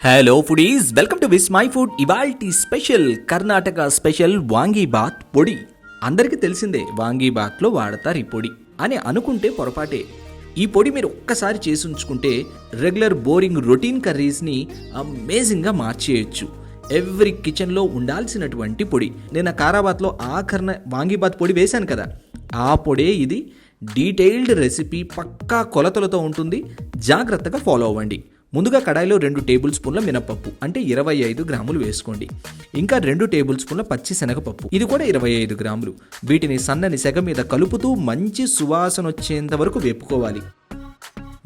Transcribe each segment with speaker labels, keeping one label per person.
Speaker 1: Hello foodies, welcome to Vismai food. ఇవాల్టి special Karnataka special vangibath పొడి. అందరికీ తెలిసిందే వాంగీబాత్లో వాడతారు ఈ పొడి అని అనుకుంటే పొరపాటే. ఈ పొడి మీరు ఒక్కసారి చేసి ఉంచుకుంటే రెగ్యులర్ బోరింగ్ రొటీన్ కర్రీస్ని అమేజింగ్గా మార్చేయచ్చు. ఎవ్రీ కిచెన్లో ఉండాల్సినటువంటి పొడి. నేను కారాబాత్లో ఆఖరణ వాంగీబాత్ పొడి వేశాను కదా, ఆ పొడే ఇది. డీటెయిల్డ్ రెసిపీ, పక్కా కొలతలతో ఉంటుంది. జాగ్రత్తగా ఫాలో అవ్వండి. ముందుగా కడాయిలో 2 టేబుల్ స్పూన్ల మినపప్పు అంటే 25 గ్రాములు వేసుకోండి. ఇంకా 2 టేబుల్ స్పూన్ల పచ్చి శనగపప్పు, ఇది కూడా 25 గ్రాములు. వీటిని సన్నని సెగ మీద కలుపుతూ మంచి సువాసన వచ్చేంత వరకు వేపుకోవాలి.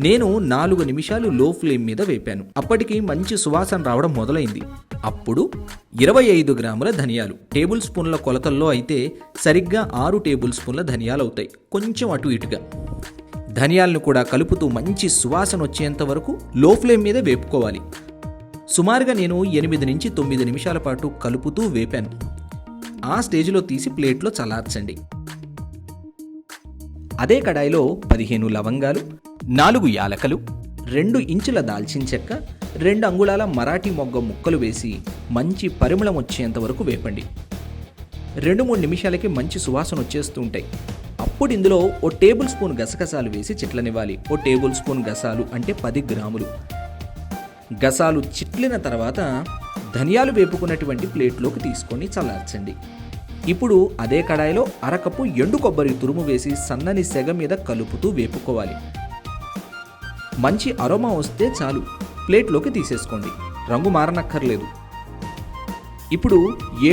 Speaker 1: నేను 4 నిమిషాలు లో ఫ్లేమ్ మీద వేపాను. అప్పటికి మంచి సువాసన రావడం మొదలైంది. అప్పుడు 25 గ్రాముల ధనియాలు, టేబుల్ స్పూన్ల కొలతల్లో అయితే సరిగ్గా 6 టేబుల్ స్పూన్ల ధనియాలు అవుతాయి, కొంచెం అటు ఇటుగా. ధనియాలను కూడా కలుపుతూ మంచి సువాసన వచ్చేంత వరకు లో ఫ్లేమ్ మీద వేపుకోవాలి. సుమారుగా నేను 8 నుంచి 9 నిమిషాల పాటు కలుపుతూ వేపాను. ఆ స్టేజ్లో తీసి ప్లేట్లో చల్లార్చండి. అదే కడాయిలో 15 లవంగాలు, 4 యాలకలు, 2 ఇంచుల దాల్చిన చెక్క, 2 అంగుళాల మరాఠీ మొగ్గ ముక్కలు వేసి మంచి పరిమళం వచ్చేంత వరకు వేపండి. 2-3 నిమిషాలకి మంచి సువాసన వచ్చేస్తూ ఉంటాయి. అప్పుడు ఇందులో ఓ టేబుల్ స్పూన్ గసగసాలు వేసి చిట్లనివ్వాలి. ఓ టేబుల్ స్పూన్ గసాలు అంటే 10 గ్రాములు. గసాలు చిట్లిన తర్వాత ధనియాలు వేపుకున్నటువంటి ప్లేట్లోకి తీసుకొని చల్లార్చండి. ఇప్పుడు అదే కడాయిలో అరకప్పు ఎండు కొబ్బరి తురుము వేసి సన్నని సెగ మీద కలుపుతూ వేపుకోవాలి. మంచి అరోమా వస్తే చాలు, ప్లేట్లోకి తీసేసుకోండి. రంగు మారనక్కర్లేదు. ఇప్పుడు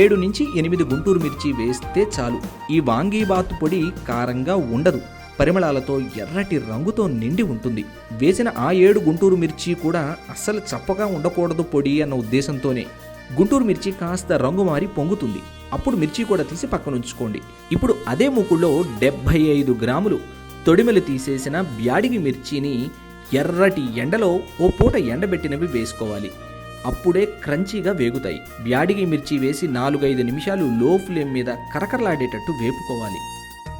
Speaker 1: 7 నుంచి 8 గుంటూరు మిర్చి వేస్తే చాలు. ఈ వాంగీబాత్ పొడి కారంగా ఉండదు, పరిమళాలతో ఎర్రటి రంగుతో నిండి ఉంటుంది. వేసిన ఆ 7 గుంటూరు మిర్చి కూడా అస్సలు చప్పగా ఉండకూడదు పొడి అన్న ఉద్దేశంతోనే. గుంటూరు మిర్చి కాస్త రంగు మారి పొంగుతుంది, అప్పుడు మిర్చి కూడా తీసి పక్కనుంచుకోండి. ఇప్పుడు అదే మూకుల్లో 75 గ్రాములు తొడిమెలు తీసేసిన బ్యాడిగి మిర్చిని ఎర్రటి ఎండలో ఓ పూట ఎండబెట్టినవి వేసుకోవాలి. అప్పుడే క్రంచీగా వేగుతాయి. బ్యాడిగి మిర్చి వేసి 4-5 నిమిషాలు లో ఫ్లేమ్ మీద కరకరలాడేటట్టు వేపుకోవాలి.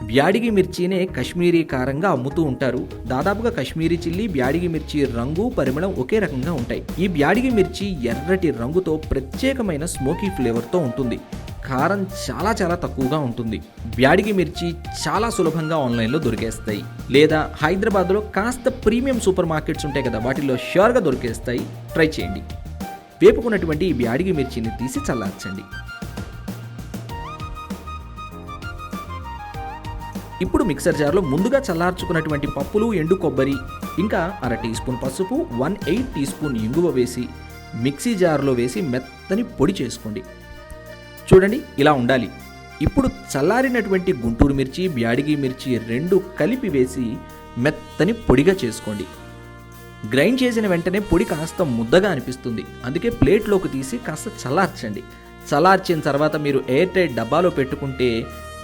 Speaker 1: బ్యాడిగి మిర్చినే కశ్మీరీ కారంగా అమ్ముతూ ఉంటారు. దాదాపుగా కశ్మీరీ చిల్లీ, బ్యాడిగి మిర్చి రంగు, పరిమళం ఒకే రకంగా ఉంటాయి. ఈ బ్యాడిగి మిర్చి ఎర్రటి రంగుతో ప్రత్యేకమైన స్మోకీ ఫ్లేవర్తో ఉంటుంది. కారం చాలా చాలా తక్కువగా ఉంటుంది. బ్యాడిగి మిర్చి చాలా సులభంగా ఆన్లైన్లో దొరికేస్తాయి, లేదా హైదరాబాద్లో కాస్త ప్రీమియం సూపర్ మార్కెట్స్ ఉంటాయి కదా, వాటిల్లో ష్యూర్గా దొరికేస్తాయి. ట్రై చేయండి. వేపుకున్నటువంటి ఈ బ్యాడిగి మిర్చిని తీసి చల్లార్చండి. ఇప్పుడు మిక్సర్ జార్లో ముందుగా చల్లార్చుకున్నటువంటి పప్పులు, ఎండు కొబ్బరి, ఇంకా 1/2 టీ స్పూన్ పసుపు, 1/8 టీ స్పూన్ ఇంగువ వేసి మిక్సీ జార్లో వేసి మెత్తని పొడి చేసుకోండి. చూడండి, ఇలా ఉండాలి. ఇప్పుడు చల్లారినటువంటి గుంటూరు మిర్చి, బ్యాడిగి మిర్చి 2 కలిపి వేసి మెత్తని పొడిగా చేసుకోండి. గ్రైండ్ చేసిన వెంటనే పొడి కాస్త ముద్దగా అనిపిస్తుంది, అందుకే ప్లేట్లోకి తీసి కాస్త చల్లార్చండి. చల్లార్చిన తర్వాత మీరు ఎయిర్ టైట్ డబ్బాలో పెట్టుకుంటే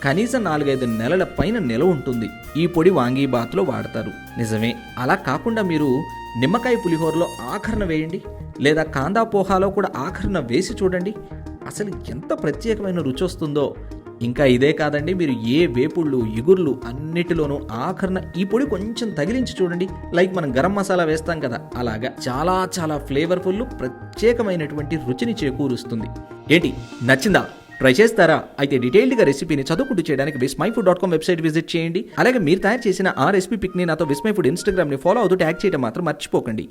Speaker 1: కనీసం 4-5 నెలల పైన నిలవ ఉంటుంది. ఈ పొడి వాంగీబాత్లో వాడతారు. నిజమే. అలా కాకుండా మీరు నిమ్మకాయ పులిహోరలో ఆఖరణ వేయండి, లేదా కాందా పోహాలో కూడా ఆఖరణ వేసి చూడండి. అసలు ఎంత ప్రత్యేకమైన రుచి వస్తుందో. ఇంకా ఇదే కాదండి, మీరు ఏ వేపుళ్ళు, ఇగుర్లు అన్నిటిలోనూ ఆఖరణ ఈ పొడి కొంచెం తగిలించి చూడండి. లైక్ మనం గరం మసాలా వేస్తాం కదా, అలాగా చాలా చాలా ఫ్లేవర్ఫుల్, ప్రత్యేకమైనటువంటి రుచిని చేకూరుస్తుంది. ఏంటి, నచ్చిందా? ట్రై చేస్తారా? అయితే డీటెయిల్డ్గా రెసిపీని చదువుకుంటూ చేయడానికి vismyfood.com వెబ్సైట్ విజిట్ చేయండి. అలాగే మీరు తయారు చేసిన ఆ రెసిపీ పిక్ని నాతో విస్మై ఫుడ్ ఇన్స్టాగ్రామ్ని ఫాలో అవుతూ ట్యాగ్ చేయడం మాత్రం మర్చిపోకండి.